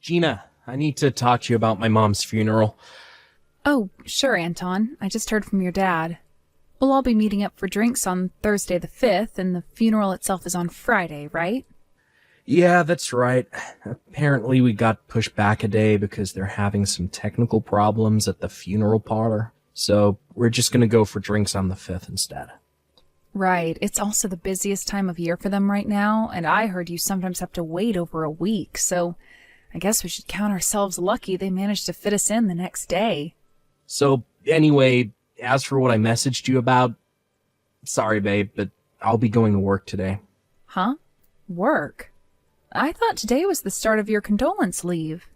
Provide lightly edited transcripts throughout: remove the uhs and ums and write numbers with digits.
Gina, I need to talk to you about my mom's funeral. Oh, sure, Anton. I just heard from your dad. We'll all be meeting up for drinks on Thursday the 5th, and the funeral itself is on Friday, right? Yeah, that's right. Apparently we got pushed back a day because they're having some technical problems at the funeral parlor. So we're just gonna go for drinks on the 5th instead. Right. It's also the busiest time of year for them right now, and I heard you sometimes have to wait over a week, so I guess we should count ourselves lucky they managed to fit us in the next day. So anyway, as for what I messaged you about, sorry babe, but I'll be going to work today. Huh? Work? I thought today was the start of your condolence leave.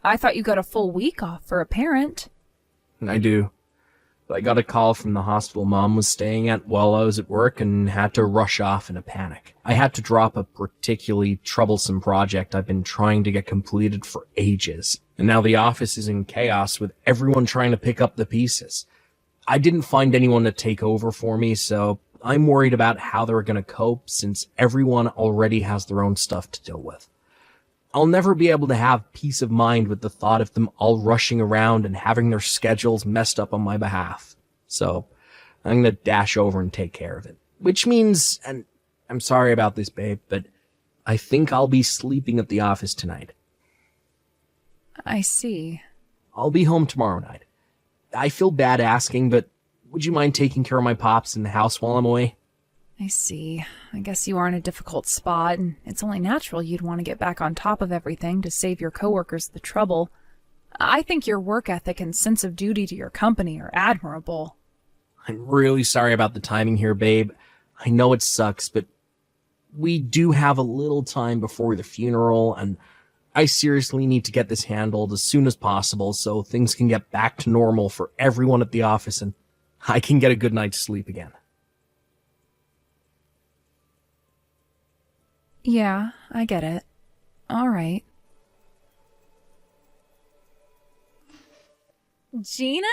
I thought you got a full week off for a parent. I do. But I got a call from the hospital Mom was staying at while I was at work and had to rush off in a panic. I had to drop a particularly troublesome project I've been trying to get completed for ages. And now the office is in chaos with everyone trying to pick up the pieces. I didn't find anyone to take over for me, so I'm worried about how they're going to cope since everyone already has their own stuff to deal with. I'll never be able to have peace of mind with the thought of them all rushing around and having their schedules messed up on my behalf. So I'm going to dash over and take care of it. Which means, and I'm sorry about this, babe, but I think I'll be sleeping at the office tonight. I see. I'll be home tomorrow night. I feel bad asking, but would you mind taking care of my pops in the house while I'm away? I see. I guess you are in a difficult spot, and it's only natural you'd want to get back on top of everything to save your coworkers the trouble. I think your work ethic and sense of duty to your company are admirable. I'm really sorry about the timing here, babe. I know it sucks, but we do have a little time before the funeral, and I seriously need to get this handled as soon as possible so things can get back to normal for everyone at the office and I can get a good night's sleep again. Yeah, I get it. All right. Gina!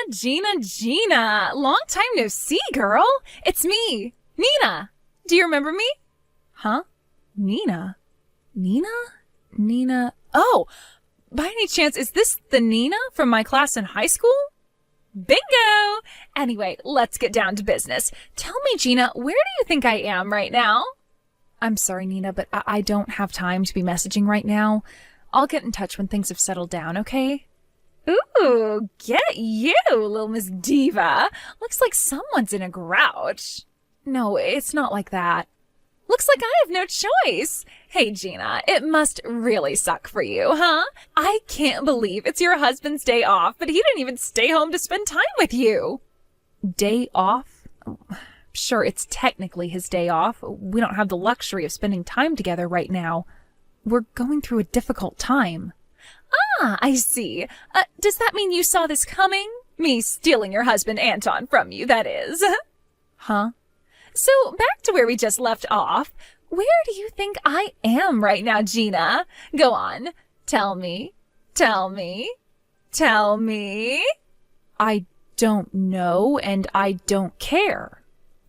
Long time no see, girl. It's me, Nina. Do you remember me? Huh? Nina? Nina? Oh, by any chance, is this the Nina from my class in high school? Bingo! Anyway, let's get down to business. Tell me, Gina, where do you think I am right now? I'm sorry, Nina, but I don't have time to be messaging right now. I'll get in touch when things have settled down, okay? Ooh, get you, little Miss Diva. Looks like someone's in a grouch. No, it's not like that. Looks like I have no choice. Hey, Gina, it must really suck for you, huh? I can't believe it's your husband's day off, but he didn't even stay home to spend time with you. Day off? Sure, it's technically his day off. We don't have the luxury of spending time together right now. We're going through a difficult time. Ah, I see. Does that mean you saw this coming? Me stealing your husband, Anton, from you, that is. Huh? So, back to where we just left off. Where do you think I am right now, Gina? Go on. Tell me. I don't know, and I don't care.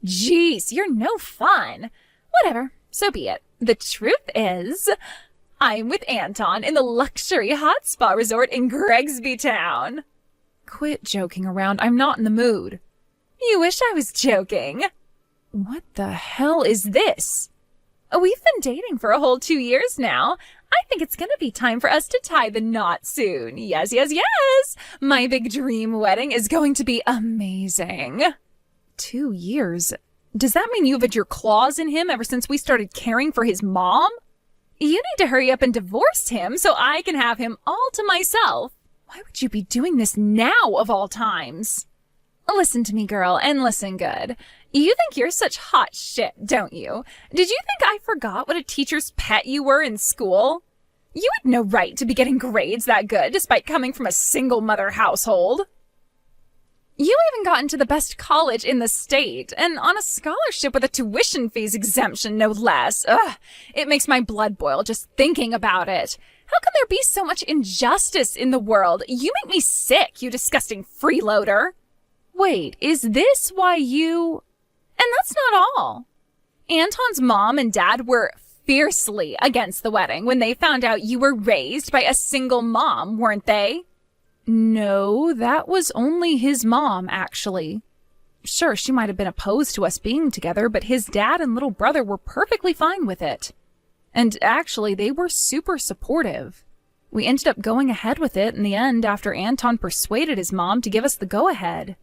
Jeez, you're no fun. Whatever, so be it. The truth is, I'm with Anton in the luxury hot spa resort in Gregsby Town. Quit joking around. I'm not in the mood. You wish I was joking. What the hell is this? We've been dating for a whole 2 years now. I think it's gonna be time for us to tie the knot soon. Yes. My big dream wedding is going to be amazing. 2 years? Does that mean you've had your claws in him ever since we started caring for his mom? You need to hurry up and divorce him so I can have him all to myself. Why would you be doing this now of all times? Listen to me, girl, and listen good. You think you're such hot shit, don't you? Did you think I forgot what a teacher's pet you were in school? You had no right to be getting grades that good despite coming from a single mother household. You even got into the best college in the state, and on a scholarship with a tuition fees exemption, no less. Ugh, it makes my blood boil just thinking about it. How can there be so much injustice in the world? You make me sick, you disgusting freeloader. Wait, is this why you... And that's not all. Anton's mom and dad were fiercely against the wedding when they found out you were raised by a single mom, weren't they? No, that was only his mom, actually. Sure, she might have been opposed to us being together, but his dad and little brother were perfectly fine with it. And actually, they were super supportive. We ended up going ahead with it in the end after Anton persuaded his mom to give us the go-ahead.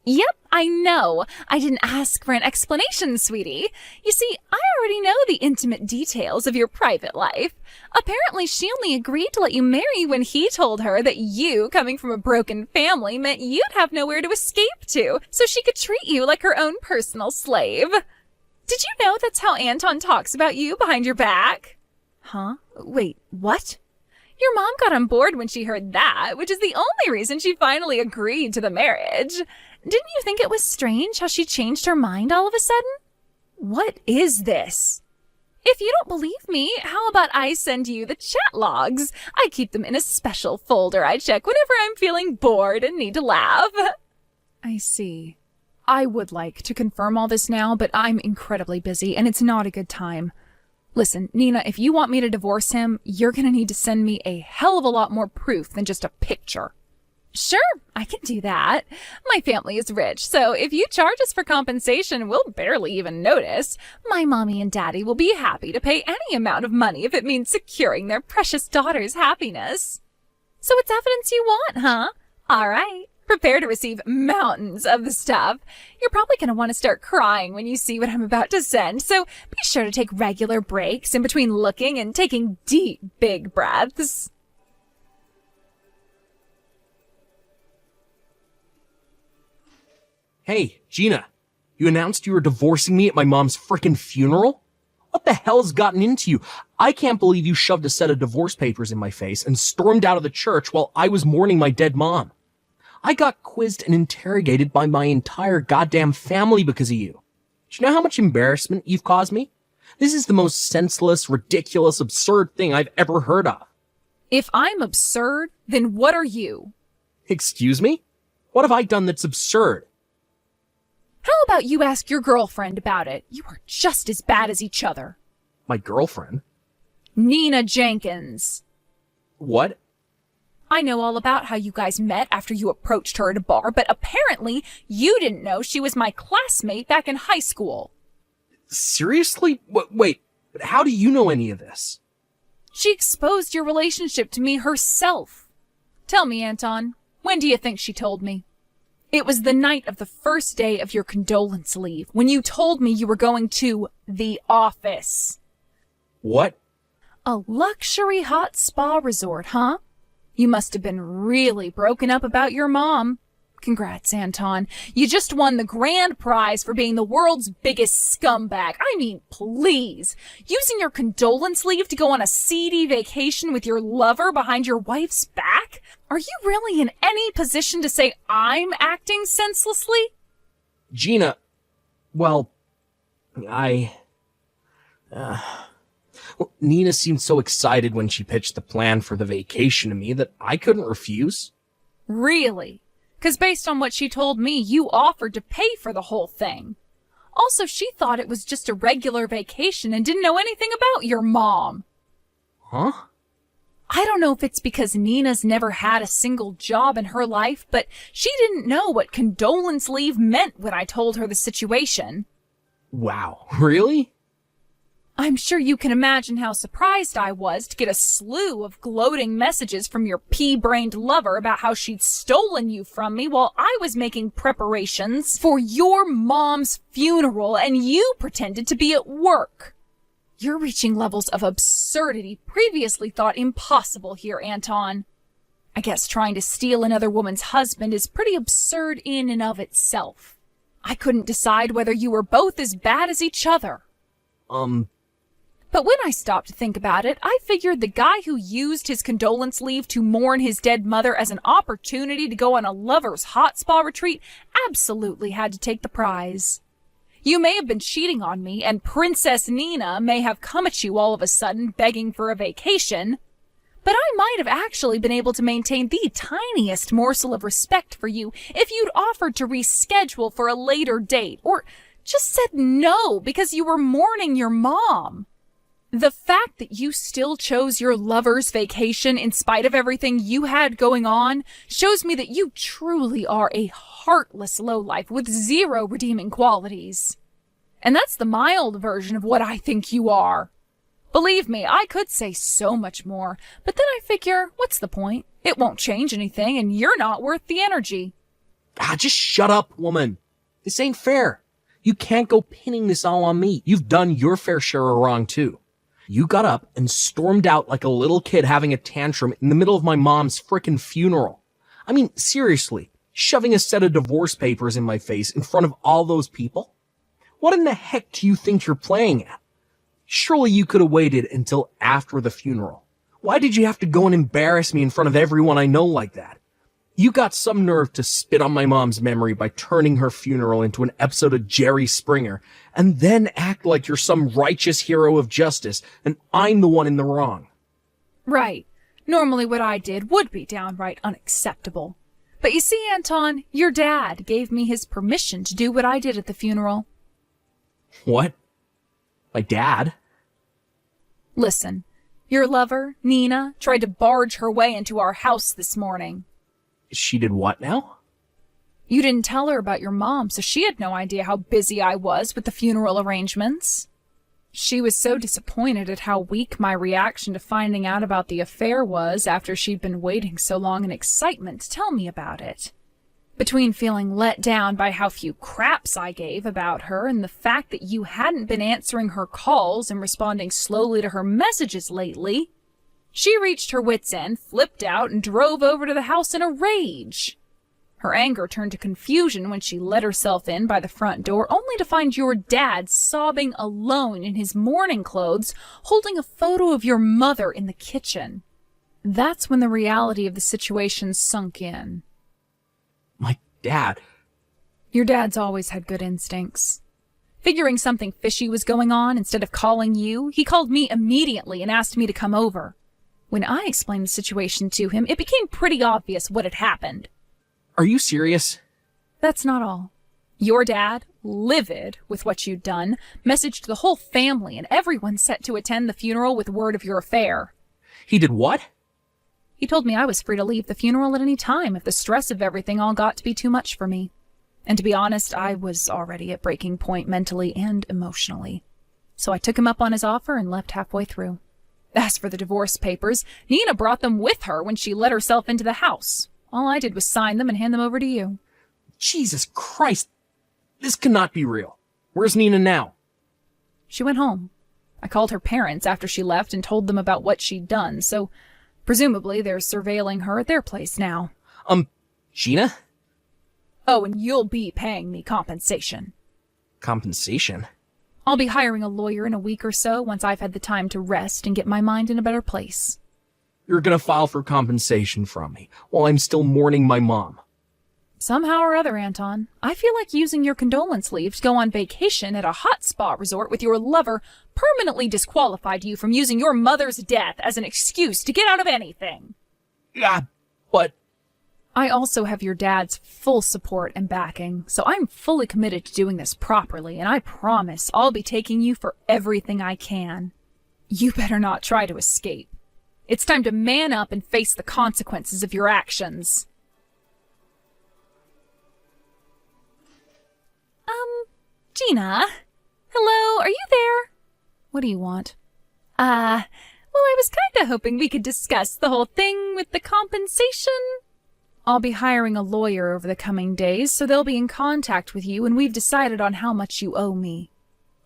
Yep, I know. I didn't ask for an explanation, sweetie. You see, I already know the intimate details of your private life. Apparently, she only agreed to let you marry when he told her that you, coming from a broken family, meant you'd have nowhere to escape to, so she could treat you like her own personal slave. Did you know that's how Anton talks about you behind your back? Huh? Wait, what? Your mom got on board when she heard that, which is the only reason she finally agreed to the marriage. Didn't you think it was strange how she changed her mind all of a sudden? What is this? If you don't believe me, how about I send you the chat logs? I keep them in a special folder I check whenever I'm feeling bored and need to laugh. I see. I would like to confirm all this now, but I'm incredibly busy and it's not a good time. Listen, Nina, if you want me to divorce him, you're gonna need to send me a hell of a lot more proof than just a picture. Sure, I can do that. My family is rich, so if you charge us for compensation, we'll barely even notice. My mommy and daddy will be happy to pay any amount of money if it means securing their precious daughter's happiness. So it's evidence you want, huh? All right. Prepare to receive mountains of the stuff. You're probably going to want to start crying when you see what I'm about to send, so be sure to take regular breaks in between looking and taking deep, big breaths. Hey, Gina, you announced you were divorcing me at my mom's frickin' funeral? What the hell's gotten into you? I can't believe you shoved a set of divorce papers in my face and stormed out of the church while I was mourning my dead mom. I got quizzed and interrogated by my entire goddamn family because of you. Do you know how much embarrassment you've caused me? This is the most senseless, ridiculous, absurd thing I've ever heard of. If I'm absurd, then what are you? Excuse me? What have I done that's absurd? How about you ask your girlfriend about it? You are just as bad as each other. My girlfriend? Nina Jenkins. What? I know all about how you guys met after you approached her at a bar, but apparently you didn't know she was my classmate back in high school. Seriously? Wait, but how do you know any of this? She exposed your relationship to me herself. Tell me, Anton, when do you think she told me? It was the night of the first day of your condolence leave, when you told me you were going to the office. What? A luxury hot spa resort, huh? You must have been really broken up about your mom. Congrats, Anton. You just won the grand prize for being the world's biggest scumbag. I mean, please. Using your condolence leave to go on a seedy vacation with your lover behind your wife's back? Are you really in any position to say I'm acting senselessly? Gina, well, Nina seemed so excited when she pitched the plan for the vacation to me that I couldn't refuse. Really? 'Cause based on what she told me, you offered to pay for the whole thing. Also, she thought it was just a regular vacation and didn't know anything about your mom. Huh? I don't know if it's because Nina's never had a single job in her life, but she didn't know what condolence leave meant when I told her the situation. Wow, really? I'm sure you can imagine how surprised I was to get a slew of gloating messages from your pea-brained lover about how she'd stolen you from me while I was making preparations for your mom's funeral and you pretended to be at work. You're reaching levels of absurdity previously thought impossible here, Anton. I guess trying to steal another woman's husband is pretty absurd in and of itself. I couldn't decide whether you were both as bad as each other. But when I stopped to think about it, I figured the guy who used his condolence leave to mourn his dead mother as an opportunity to go on a lover's hot spa retreat absolutely had to take the prize. You may have been cheating on me, and Princess Nina may have come at you all of a sudden begging for a vacation, but I might have actually been able to maintain the tiniest morsel of respect for you if you'd offered to reschedule for a later date, or just said no because you were mourning your mom. The fact that you still chose your lover's vacation in spite of everything you had going on shows me that you truly are a heartless lowlife with zero redeeming qualities. And that's the mild version of what I think you are. Believe me, I could say so much more, but then I figure, what's the point? It won't change anything, and you're not worth the energy. Just shut up, woman. This ain't fair. You can't go pinning this all on me. You've done your fair share of wrong, too. You got up and stormed out like a little kid having a tantrum in the middle of my mom's frickin' funeral. I mean, seriously, shoving a set of divorce papers in my face in front of all those people? What in the heck do you think you're playing at? Surely you could have waited until after the funeral. Why did you have to go and embarrass me in front of everyone I know like that? You got some nerve to spit on my mom's memory by turning her funeral into an episode of Jerry Springer, and then act like you're some righteous hero of justice, and I'm the one in the wrong. Right. Normally what I did would be downright unacceptable. But you see, Anton, your dad gave me his permission to do what I did at the funeral. What? My dad? Listen, your lover, Nina, tried to barge her way into our house this morning. She did what now? You didn't tell her about your mom, so she had no idea how busy I was with the funeral arrangements. She was so disappointed at how weak my reaction to finding out about the affair was after she'd been waiting so long in excitement to tell me about it. Between feeling let down by how few craps I gave about her and the fact that you hadn't been answering her calls and responding slowly to her messages lately, she reached her wits' end, flipped out, and drove over to the house in a rage. Her anger turned to confusion when she let herself in by the front door, only to find your dad sobbing alone in his mourning clothes, holding a photo of your mother in the kitchen. That's when the reality of the situation sunk in. My dad? Your dad's always had good instincts. Figuring something fishy was going on, instead of calling you, he called me immediately and asked me to come over. When I explained the situation to him, it became pretty obvious what had happened. Are you serious? That's not all. Your dad, livid with what you'd done, messaged the whole family and everyone set to attend the funeral with word of your affair. He did what? He told me I was free to leave the funeral at any time if the stress of everything all got to be too much for me. And to be honest, I was already at breaking point mentally and emotionally. So I took him up on his offer and left halfway through. As for the divorce papers, Nina brought them with her when she let herself into the house. All I did was sign them and hand them over to you. Jesus Christ! This cannot be real. Where's Nina now? She went home. I called her parents after she left and told them about what she'd done, so presumably they're surveilling her at their place now. Gina? Oh, and you'll be paying me compensation. Compensation? I'll be hiring a lawyer in a week or so once I've had the time to rest and get my mind in a better place. You're gonna file for compensation from me while I'm still mourning my mom. Somehow or other, Anton, I feel like using your condolence leave to go on vacation at a hot spa resort with your lover permanently disqualified you from using your mother's death as an excuse to get out of anything. Yeah, but... I also have your dad's full support and backing, so I'm fully committed to doing this properly, and I promise I'll be taking you for everything I can. You better not try to escape. It's time to man up and face the consequences of your actions. Gina? Hello, are you there? What do you want? Well, I was kinda hoping we could discuss the whole thing with the compensation. I'll be hiring a lawyer over the coming days, so they'll be in contact with you when we've decided on how much you owe me.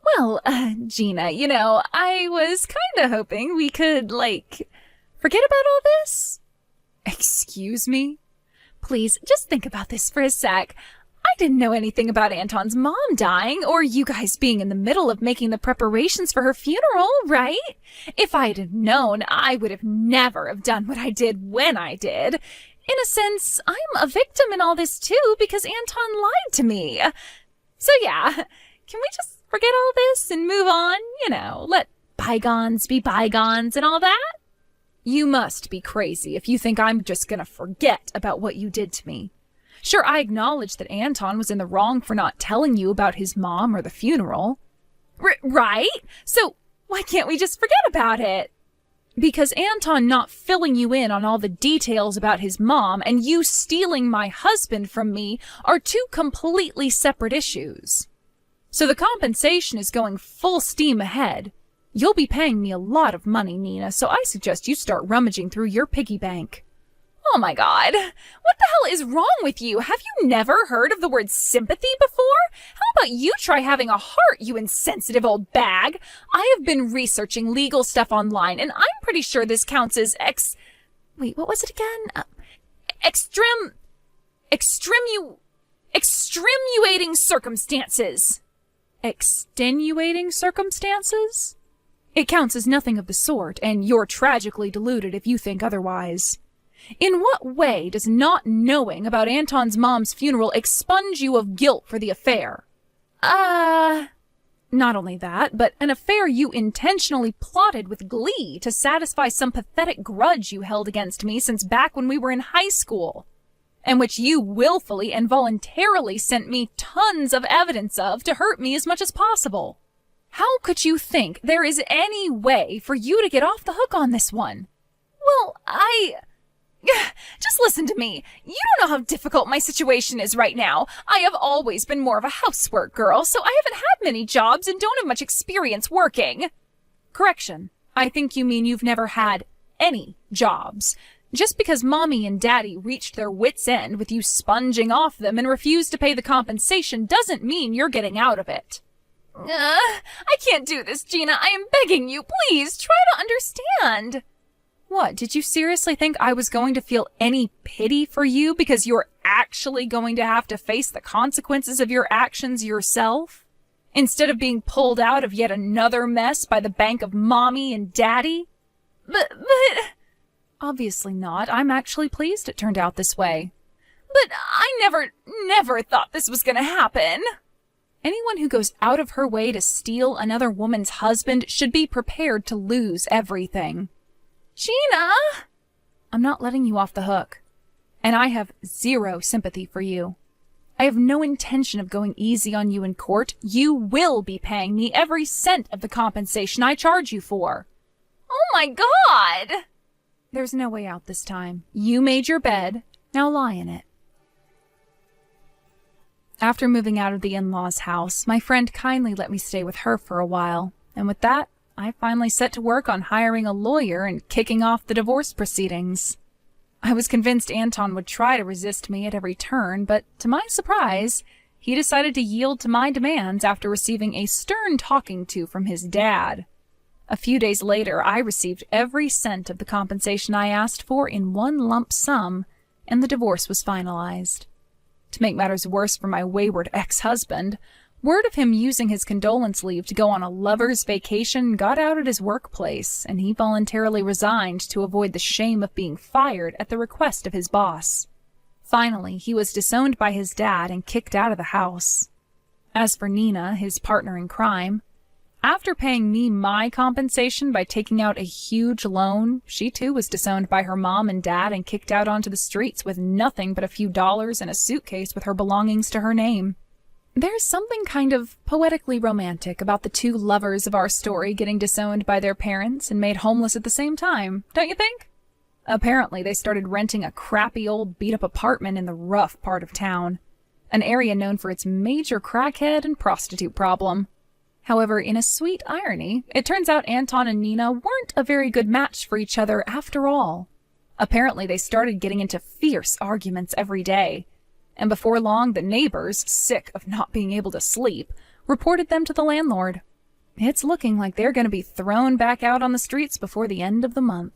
Well, Gina, I was kinda hoping we could, forget about all this. Excuse me? Please, just think about this for a sec. I didn't know anything about Anton's mom dying, or you guys being in the middle of making the preparations for her funeral, right? If I had known, I would have never have done what I did when I did. In a sense, I'm a victim in all this too, because Anton lied to me. So yeah, can we just forget all this and move on? Let bygones be bygones and all that? You must be crazy if you think I'm just gonna forget about what you did to me. Sure, I acknowledge that Anton was in the wrong for not telling you about his mom or the funeral. Right? So Why can't we just forget about it? Because Anton not filling you in on all the details about his mom and you stealing my husband from me are two completely separate issues. So the compensation is going full steam ahead. You'll be paying me a lot of money, Nina, so I suggest you start rummaging through your piggy bank. Oh my God, what the hell is wrong with you? Have you never heard of the word sympathy before? How about you try having a heart, you insensitive old bag? I have been researching legal stuff online, and I'm pretty sure this counts as wait, what was it again? Extenuating circumstances. Extenuating circumstances? It counts as nothing of the sort, and you're tragically deluded if you think otherwise. In what way does not knowing about Anton's mom's funeral expunge you of guilt for the affair? Not only that, but an affair you intentionally plotted with glee to satisfy some pathetic grudge you held against me since back when we were in high school, and which you willfully and voluntarily sent me tons of evidence of to hurt me as much as possible. How could you think there is any way for you to get off the hook on this one? Well, just listen to me. You don't know how difficult my situation is right now. I have always been more of a housework girl, so I haven't had many jobs and don't have much experience working. Correction. I think you mean you've never had any jobs. Just because Mommy and Daddy reached their wits' end with you sponging off them and refused to pay the compensation doesn't mean you're getting out of it. I can't do this, Gina. I am begging you. Please, try to understand. What, did you seriously think I was going to feel any pity for you because you're actually going to have to face the consequences of your actions yourself? Instead of being pulled out of yet another mess by the bank of Mommy and Daddy? But... Obviously not. I'm actually pleased it turned out this way. But I never thought this was going to happen. Anyone who goes out of her way to steal another woman's husband should be prepared to lose everything. Gina! I'm not letting you off the hook. And I have zero sympathy for you. I have no intention of going easy on you in court. You will be paying me every cent of the compensation I charge you for. Oh my God! There's no way out this time. You made your bed. Now lie in it. After moving out of the in-laws' house, my friend kindly let me stay with her for a while. And with that, I finally set to work on hiring a lawyer and kicking off the divorce proceedings. I was convinced Anton would try to resist me at every turn, but to my surprise, he decided to yield to my demands after receiving a stern talking to from his dad. A few days later, I received every cent of the compensation I asked for in one lump sum, and the divorce was finalized. To make matters worse for my wayward ex-husband, word of him using his condolence leave to go on a lover's vacation got out at his workplace, and he voluntarily resigned to avoid the shame of being fired at the request of his boss. Finally, he was disowned by his dad and kicked out of the house. As for Nina, his partner in crime, after paying me my compensation by taking out a huge loan, she too was disowned by her mom and dad and kicked out onto the streets with nothing but a few dollars and a suitcase with her belongings to her name. There's something kind of poetically romantic about the two lovers of our story getting disowned by their parents and made homeless at the same time, don't you think? Apparently, they started renting a crappy old beat-up apartment in the rough part of town, an area known for its major crackhead and prostitute problem. However, in a sweet irony, it turns out Anton and Nina weren't a very good match for each other after all. Apparently, they started getting into fierce arguments every day, and before long, the neighbors, sick of not being able to sleep, reported them to the landlord. It's looking like they're going to be thrown back out on the streets before the end of the month.